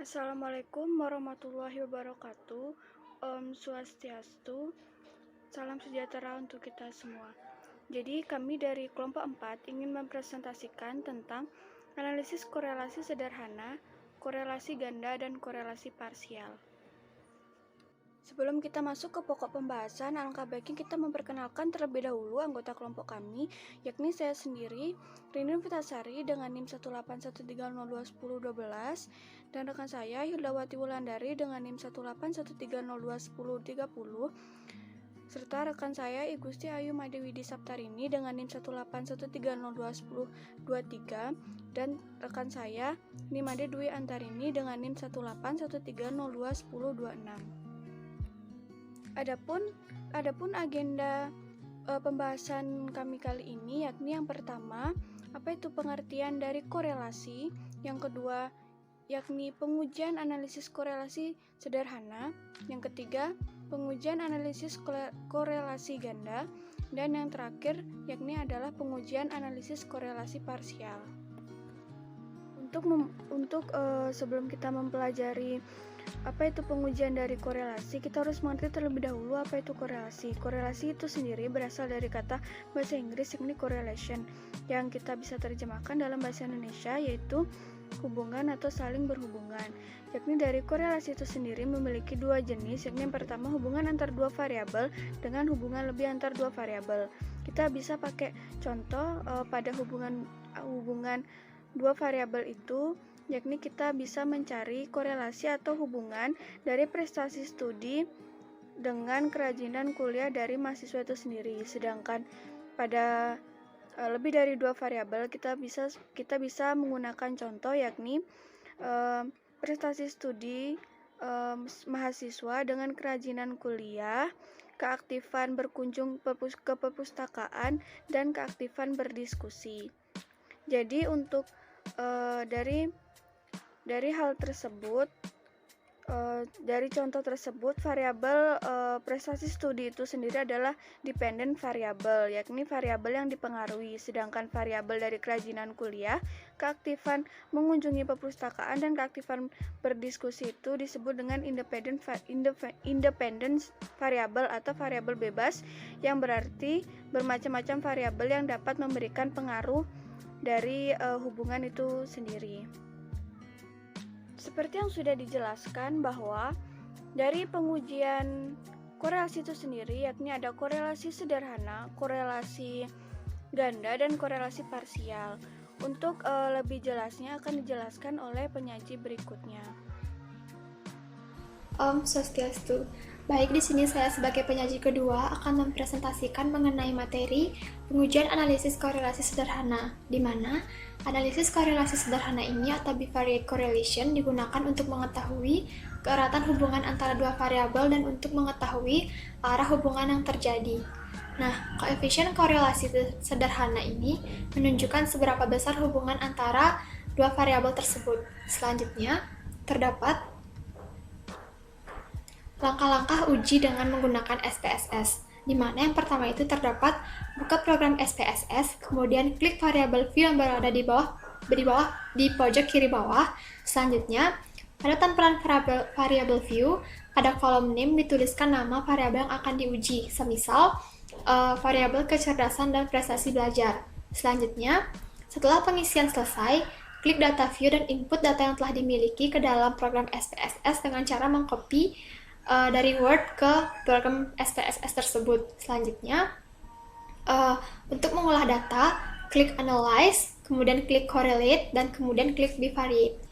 Assalamualaikum warahmatullahi wabarakatuh. Om Swastiastu. Salam sejahtera untuk kita semua. Jadi kami dari kelompok 4 ingin mempresentasikan tentang analisis korelasi sederhana, korelasi ganda, dan korelasi parsial. Sebelum kita masuk ke pokok pembahasan, alangkah baiknya kita memperkenalkan terlebih dahulu anggota kelompok kami, yakni saya sendiri, Rinun Vitasari dengan NIM 18130211012, dan rekan saya Hildawati Wulandari dengan NIM 18130211030, serta rekan saya Igusti Ayu Madewidi Saptarini dengan NIM 18130211023, dan rekan saya Nimade Dwi Antarini dengan NIM 18130211026. Adapun agenda pembahasan kami kali ini yakni yang pertama, apa itu pengertian dari korelasi, yang kedua yakni pengujian analisis korelasi sederhana, yang ketiga pengujian analisis korelasi ganda, dan yang terakhir yakni adalah pengujian analisis korelasi parsial. Sebelum kita mempelajari apa itu pengujian dari korelasi, kita harus mengerti terlebih dahulu apa itu korelasi. Korelasi itu sendiri berasal dari kata bahasa Inggris yakni correlation, yang kita bisa terjemahkan dalam bahasa Indonesia yaitu hubungan atau saling berhubungan. Yakni dari korelasi itu sendiri memiliki dua jenis, yakni yang pertama hubungan antar dua variabel dengan hubungan lebih antar dua variabel. Kita bisa pakai contoh pada hubungan dua variabel itu, yakni kita bisa mencari korelasi atau hubungan dari prestasi studi dengan kerajinan kuliah dari mahasiswa itu sendiri. Sedangkan pada lebih dari dua variabel kita bisa menggunakan contoh yakni prestasi studi mahasiswa dengan kerajinan kuliah, keaktifan berkunjung ke perpustakaan, dan keaktifan berdiskusi. Jadi untuk dari hal tersebut, dari contoh tersebut, variabel prestasi studi itu sendiri adalah dependent variabel, yakni variabel yang dipengaruhi. Sedangkan variabel dari kerajinan kuliah, keaktifan mengunjungi perpustakaan, dan keaktifan berdiskusi itu disebut dengan independent variabel atau variabel bebas, yang berarti bermacam-macam variabel yang dapat memberikan pengaruh dari hubungan itu sendiri. Seperti yang sudah dijelaskan bahwa dari pengujian korelasi itu sendiri yakni ada korelasi sederhana, korelasi ganda, dan korelasi parsial. Untuk lebih jelasnya akan dijelaskan oleh penyaji berikutnya. Om Swastiastu. Baik, di sini saya sebagai penyaji kedua akan mempresentasikan mengenai materi pengujian analisis korelasi sederhana, di mana analisis korelasi sederhana ini atau bivariate correlation digunakan untuk mengetahui keeratan hubungan antara dua variabel dan untuk mengetahui arah hubungan yang terjadi. Nah, koefisien korelasi sederhana ini menunjukkan seberapa besar hubungan antara dua variabel tersebut. Selanjutnya, terdapat langkah-langkah uji dengan menggunakan SPSS, di mana yang pertama itu terdapat buka program SPSS, kemudian klik variabel view yang berada di pojok kiri bawah. Selanjutnya, pada tampilan variabel view, pada kolom name dituliskan nama variabel yang akan diuji, semisal variabel kecerdasan dan prestasi belajar. Selanjutnya, setelah pengisian selesai, klik data view dan input data yang telah dimiliki ke dalam program SPSS dengan cara mengcopy dari Word ke program SPSS tersebut. Selanjutnya, untuk mengolah data, klik Analyze, kemudian klik Correlate, dan kemudian klik Bivariate.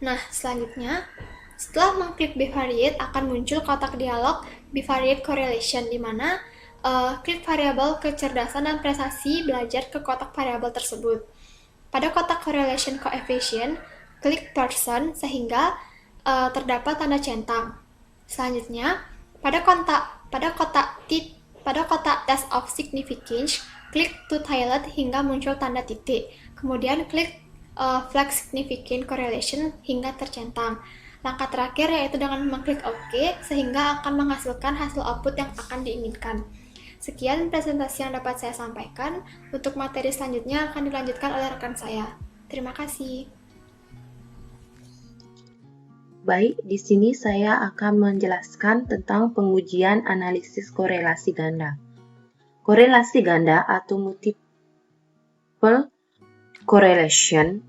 Nah, selanjutnya, setelah mengklik Bivariate, akan muncul kotak dialog Bivariate Correlation, di mana klik variabel kecerdasan dan prestasi belajar ke kotak variabel tersebut. Pada kotak Correlation Coefficient, klik Person sehingga terdapat tanda centang. Selanjutnya, pada kotak Test of Significance, klik To Tilde hingga muncul tanda titik. Kemudian klik Flag Significant Correlation hingga tercentang. Langkah terakhir yaitu dengan mengklik OK sehingga akan menghasilkan hasil output yang akan diinginkan. Sekian presentasi yang dapat saya sampaikan. Untuk materi selanjutnya akan dilanjutkan oleh rekan saya. Terima kasih. Baik, di sini saya akan menjelaskan tentang pengujian analisis korelasi ganda. Korelasi ganda atau multiple correlation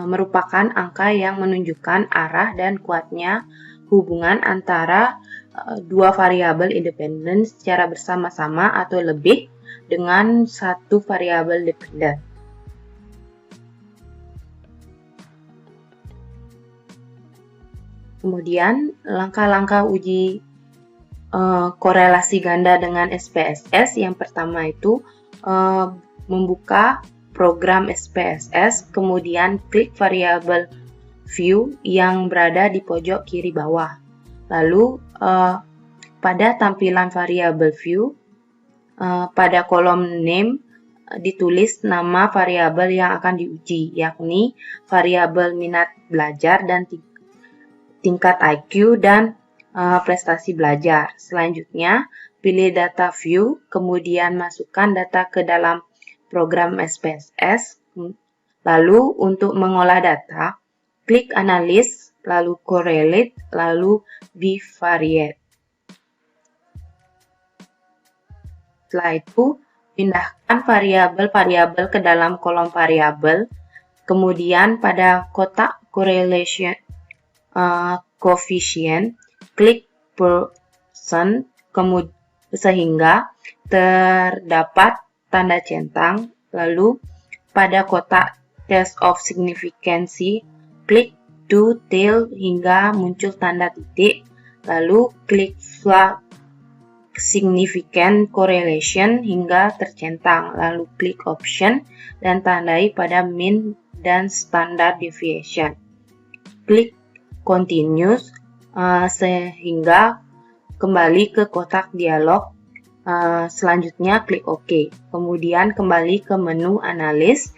merupakan angka yang menunjukkan arah dan kuatnya hubungan antara dua variabel independen secara bersama-sama atau lebih dengan satu variabel dependen. Kemudian, langkah-langkah uji korelasi ganda dengan SPSS yang pertama itu membuka program SPSS, kemudian klik variabel view yang berada di pojok kiri bawah. Lalu pada tampilan variabel view, pada kolom name ditulis nama variabel yang akan diuji, yakni variabel minat belajar dan tingkat IQ dan prestasi belajar. Selanjutnya, pilih data view, kemudian masukkan data ke dalam program SPSS. Lalu, untuk mengolah data, klik analysis, lalu correlate, lalu bivariate. Setelah itu, pindahkan variabel-variabel ke dalam kolom variabel, kemudian pada kotak correlation coefficient, klik percent, sehingga terdapat tanda centang, lalu pada kotak test of significance, klik do tail hingga muncul tanda titik, lalu klik flag significant correlation hingga tercentang, lalu klik option dan tandai pada mean dan standard deviation. Klik continuous sehingga kembali ke kotak dialog. Selanjutnya klik OK. Kemudian kembali ke menu analis,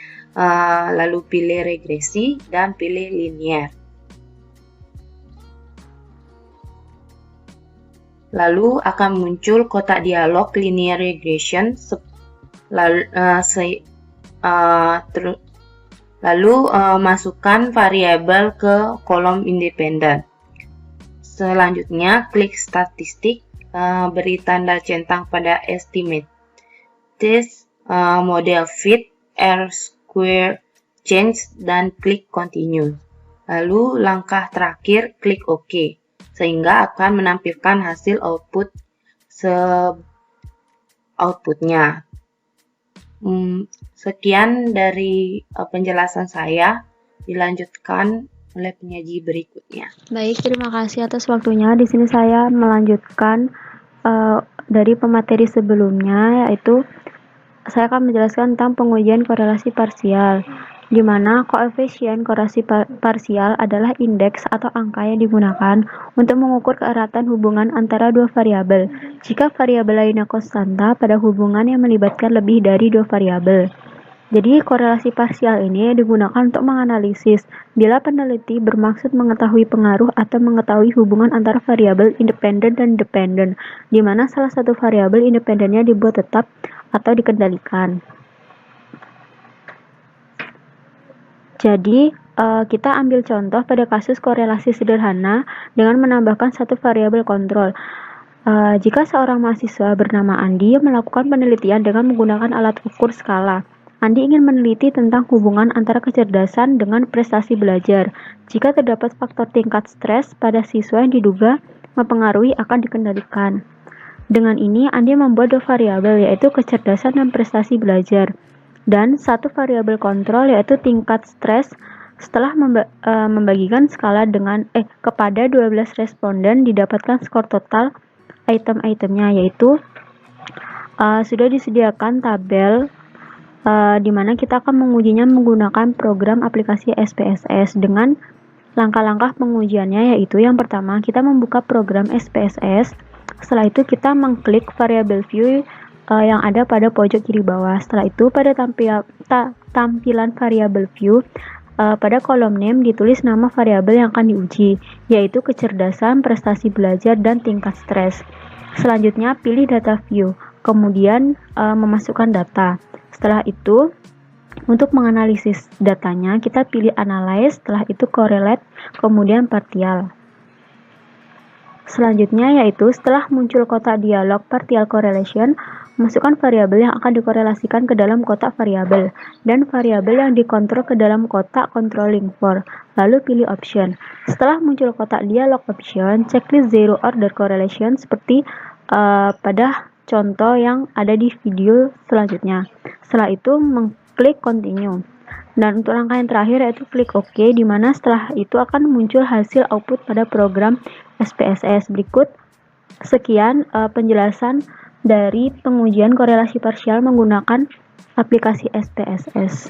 lalu pilih regresi dan pilih linear. Lalu akan muncul kotak dialog linear regression. Lalu masukkan variabel ke kolom independen. Selanjutnya klik statistik, beri tanda centang pada estimate test, model fit, R-square change, dan klik continue. Lalu langkah terakhir klik OK, sehingga akan menampilkan hasil outputnya. Sekian dari penjelasan saya, dilanjutkan oleh penyaji berikutnya. Baik, terima kasih atas waktunya. Di sini saya melanjutkan dari pemateri sebelumnya, yaitu saya akan menjelaskan tentang pengujian korelasi parsial, di mana koefisien korelasi parsial adalah indeks atau angka yang digunakan untuk mengukur keeratan hubungan antara dua variabel jika variabel lainnya konstanta pada hubungan yang melibatkan lebih dari dua variabel. Jadi, korelasi parsial ini digunakan untuk menganalisis bila peneliti bermaksud mengetahui pengaruh atau mengetahui hubungan antara variabel independen dan dependen, di mana salah satu variabel independennya dibuat tetap atau dikendalikan. Jadi, kita ambil contoh pada kasus korelasi sederhana dengan menambahkan satu variabel kontrol. Jika seorang mahasiswa bernama Andi melakukan penelitian dengan menggunakan alat ukur skala, Andi ingin meneliti tentang hubungan antara kecerdasan dengan prestasi belajar. Jika terdapat faktor tingkat stres pada siswa yang diduga mempengaruhi akan dikendalikan. Dengan ini, Andi membuat dua variabel, yaitu kecerdasan dan prestasi belajar, dan satu variabel kontrol, yaitu tingkat stres. Setelah membagikan skala kepada 12 responden, didapatkan skor total item-itemnya, yaitu sudah disediakan tabel di mana kita akan mengujinya menggunakan program aplikasi SPSS dengan langkah-langkah pengujiannya, yaitu yang pertama kita membuka program SPSS. Setelah itu kita mengklik variabel view yang ada pada pojok kiri bawah. Setelah itu pada tampilan variabel view pada kolom name ditulis nama variabel yang akan diuji, yaitu kecerdasan, prestasi belajar, dan tingkat stres. Selanjutnya pilih data view, kemudian memasukkan data. Setelah itu, untuk menganalisis datanya, kita pilih analyze, setelah itu correlate, kemudian partial. Selanjutnya yaitu setelah muncul kotak dialog partial correlation, masukkan variabel yang akan dikorelasikan ke dalam kotak variabel dan variabel yang dikontrol ke dalam kotak controlling for. Lalu pilih option. Setelah muncul kotak dialog option, checklist zero order correlation seperti pada contoh yang ada di video selanjutnya. Setelah itu mengklik continue. Dan untuk langkah yang terakhir yaitu klik OK, di mana setelah itu akan muncul hasil output pada program SPSS. Berikut sekian penjelasan dari pengujian korelasi parsial menggunakan aplikasi SPSS.